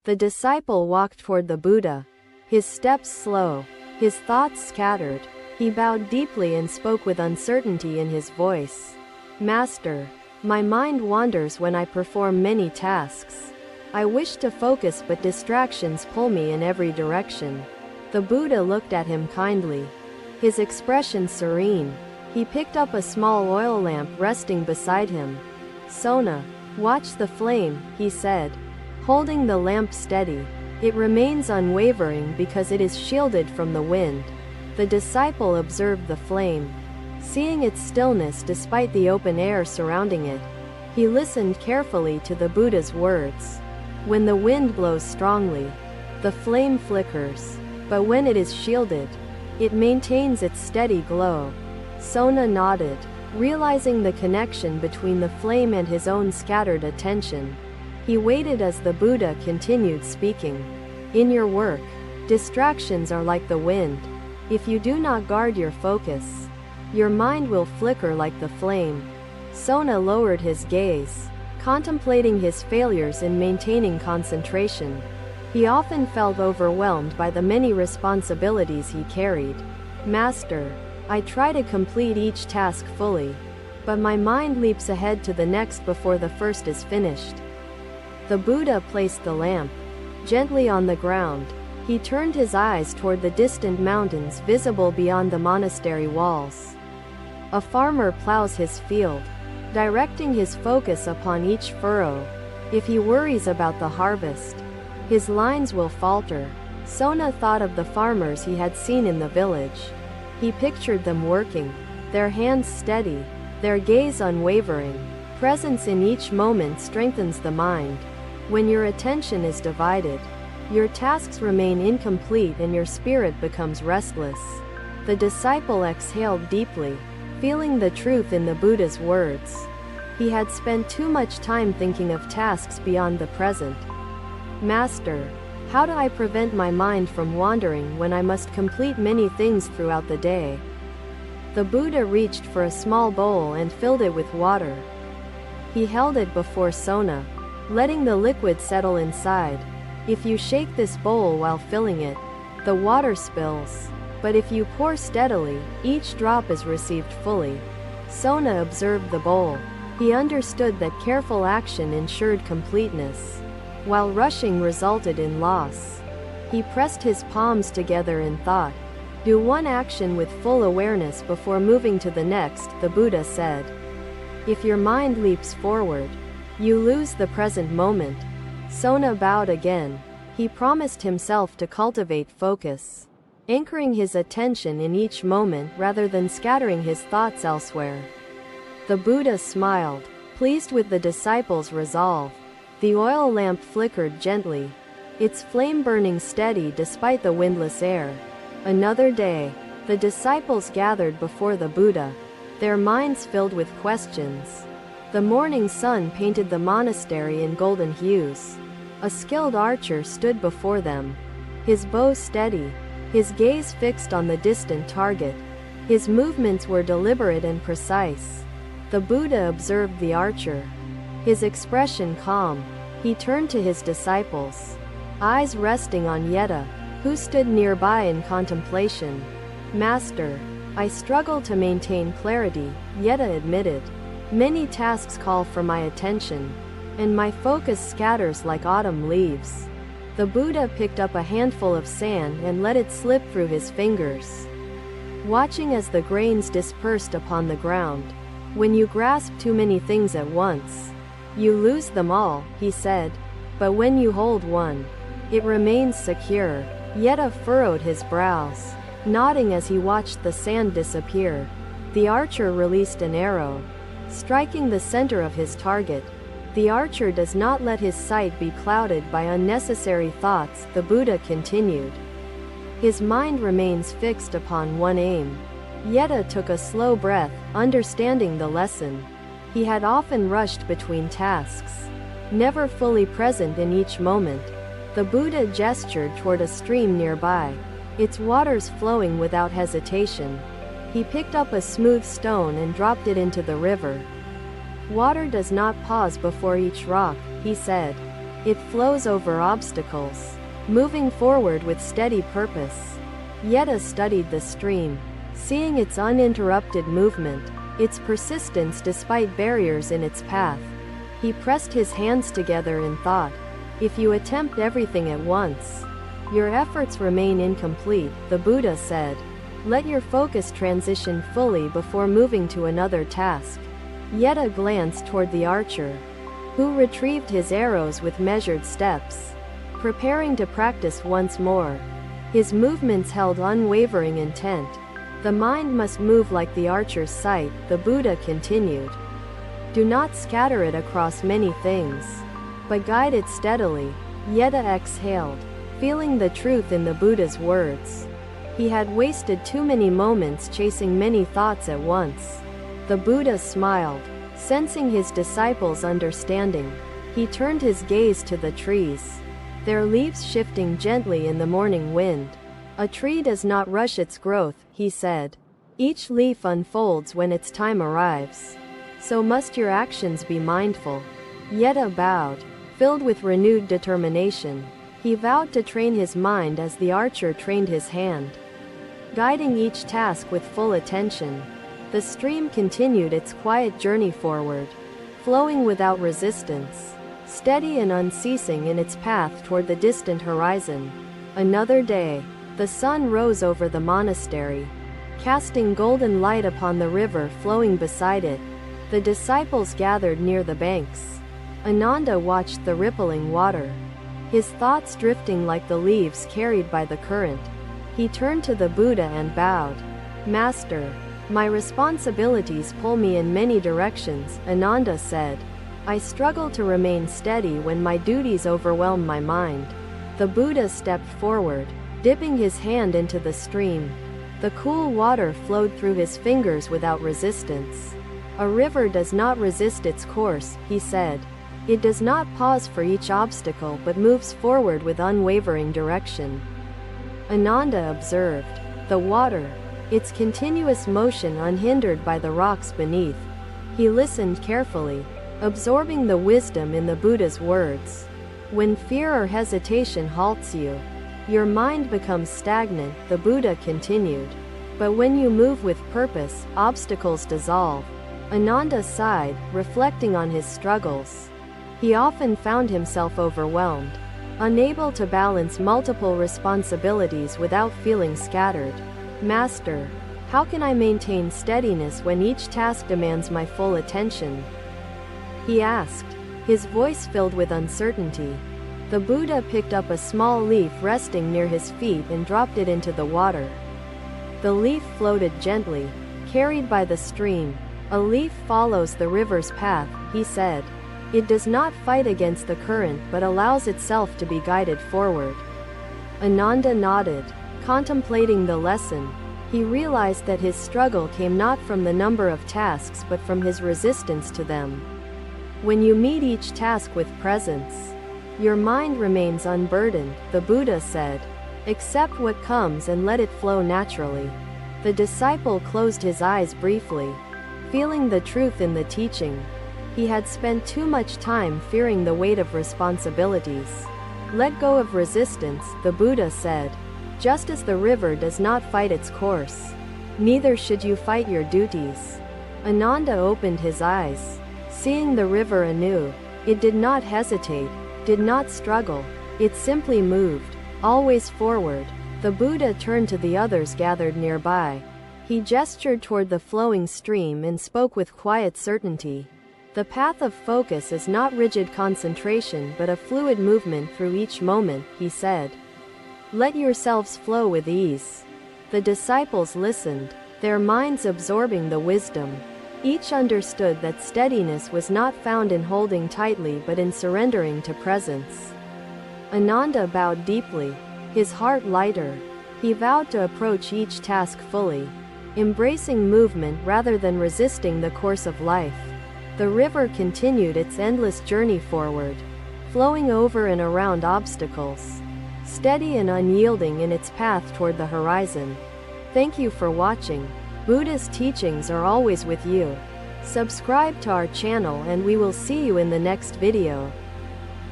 The disciple walked toward the Buddha, his steps slow, his thoughts scattered. He bowed deeply and spoke with uncertainty in his voice. Master, my mind wanders when I perform many tasks. I wish to focus, but distractions pull me in every direction. The Buddha looked at him kindly, his expression serene. He picked up a small oil lamp resting beside him. Sona, watch the flame, he said, holding the lamp steady. It remains unwavering because it is shielded from the wind. The disciple observed the flame, seeing its stillness despite the open air surrounding it. He listened carefully to the Buddha's words. When the wind blows strongly, the flame flickers, but when it is shielded, it maintains its steady glow. Sona nodded, realizing the connection between the flame and his own scattered attention. He waited as the Buddha continued speaking. In your work, distractions are like the wind. If you do not guard your focus, your mind will flicker like the flame. Sona lowered his gaze, contemplating his failures in maintaining concentration. He often felt overwhelmed by the many responsibilities he carried. Master, I try to complete each task fully, but my mind leaps ahead to the next before the first is finished. The Buddha placed the lamp gently on the ground. He turned his eyes toward the distant mountains visible beyond the monastery walls. A farmer plows his field, directing his focus upon each furrow. If he worries about the harvest, his lines will falter. Sona thought of the farmers he had seen in the village. He pictured them working, their hands steady, their gaze unwavering. Presence in each moment strengthens the mind. When your attention is divided, your tasks remain incomplete and your spirit becomes restless. The disciple exhaled deeply, feeling the truth in the Buddha's words. He had spent too much time thinking of tasks beyond the present. Master, how do I prevent my mind from wandering when I must complete many things throughout the day? The Buddha reached for a small bowl and filled it with water. He held it before Sona, letting the liquid settle inside. If you shake this bowl while filling it, the water spills. But if you pour steadily, each drop is received fully. Sona observed the bowl. He understood that careful action ensured completeness, while rushing resulted in loss. He pressed his palms together in thought. Do one action with full awareness before moving to the next, the Buddha said. If your mind leaps forward, you lose the present moment. Sona bowed again. He promised himself to cultivate focus, anchoring his attention in each moment rather than scattering his thoughts elsewhere. The Buddha smiled, pleased with the disciple's resolve. The oil lamp flickered gently, its flame burning steady despite the windless air. Another day, the disciples gathered before the Buddha, their minds filled with questions. The morning sun painted the monastery in golden hues. A skilled archer stood before them, his bow steady, his gaze fixed on the distant target. His movements were deliberate and precise. The Buddha observed the archer, his expression calm. He turned to his disciples, eyes resting on Yetta, who stood nearby in contemplation. Master, I struggle to maintain clarity, Yetta admitted. Many tasks call for my attention, and my focus scatters like autumn leaves. The Buddha picked up a handful of sand and let it slip through his fingers, watching as the grains dispersed upon the ground. When you grasp too many things at once, you lose them all, he said. But when you hold one, it remains secure. Yetta furrowed his brows, nodding as he watched the sand disappear. The archer released an arrow, striking the center of his target. The archer does not let his sight be clouded by unnecessary thoughts, the Buddha continued. His mind remains fixed upon one aim. Yetta took a slow breath, understanding the lesson. He had often rushed between tasks, never fully present in each moment. The Buddha gestured toward a stream nearby, its waters flowing without hesitation. He picked up a smooth stone and dropped it into the river. Water does not pause before each rock, he said. It flows over obstacles, moving forward with steady purpose. Yetta studied the stream, seeing its uninterrupted movement, its persistence despite barriers in its path. He pressed his hands together in thought. If you attempt everything at once, your efforts remain incomplete, the Buddha said. Let your focus transition fully before moving to another task. Yetta glanced toward the archer, who retrieved his arrows with measured steps, preparing to practice once more. His movements held unwavering intent. The mind must move like the archer's sight, the Buddha continued. Do not scatter it across many things, but guide it steadily. Yetta exhaled, feeling the truth in the Buddha's words. He had wasted too many moments chasing many thoughts at once. The Buddha smiled, sensing his disciples' understanding. He turned his gaze to the trees, their leaves shifting gently in the morning wind. A tree does not rush its growth, he said. Each leaf unfolds when its time arrives. So must your actions be mindful. Yetta bowed, filled with renewed determination. He vowed to train his mind as the archer trained his hand, guiding each task with full attention. The stream continued its quiet journey forward, flowing without resistance, steady and unceasing in its path toward the distant horizon. Another day, the sun rose over the monastery, casting golden light upon the river flowing beside it. The disciples gathered near the banks. Ananda watched the rippling water, his thoughts drifting like the leaves carried by the current. He turned to the Buddha and bowed. Master, my responsibilities pull me in many directions, Ananda said. I struggle to remain steady when my duties overwhelm my mind. The Buddha stepped forward, dipping his hand into the stream. The cool water flowed through his fingers without resistance. A river does not resist its course, he said. It does not pause for each obstacle but moves forward with unwavering direction. Ananda observed the water, its continuous motion unhindered by the rocks beneath. He listened carefully, absorbing the wisdom in the Buddha's words. When fear or hesitation halts you, your mind becomes stagnant, the Buddha continued. But when you move with purpose, obstacles dissolve. Ananda sighed, reflecting on his struggles. He often found himself overwhelmed, unable to balance multiple responsibilities without feeling scattered. Master, how can I maintain steadiness when each task demands my full attention? He asked, his voice filled with uncertainty. The Buddha picked up a small leaf resting near his feet and dropped it into the water. The leaf floated gently, carried by the stream. A leaf follows the river's path, he said. It does not fight against the current but allows itself to be guided forward. Ananda nodded, contemplating the lesson. He realized that his struggle came not from the number of tasks but from his resistance to them. When you meet each task with presence, your mind remains unburdened, the Buddha said. Accept what comes and let it flow naturally. The disciple closed his eyes briefly, feeling the truth in the teaching. He had spent too much time fearing the weight of responsibilities. Let go of resistance, the Buddha said. Just as the river does not fight its course, neither should you fight your duties. Ananda opened his eyes, seeing the river anew. It did not hesitate, did not struggle. It simply moved, always forward. The Buddha turned to the others gathered nearby. He gestured toward the flowing stream and spoke with quiet certainty. The path of focus is not rigid concentration but a fluid movement through each moment, he said. Let yourselves flow with ease. The disciples listened, their minds absorbing the wisdom. Each understood that steadiness was not found in holding tightly but in surrendering to presence. Ananda bowed deeply, his heart lighter. He vowed to approach each task fully, embracing movement rather than resisting the course of life. The river continued its endless journey forward, flowing over and around obstacles, steady and unyielding in its path toward the horizon. Thank you for watching. Buddha's teachings are always with you. Subscribe to our channel and we will see you in the next video.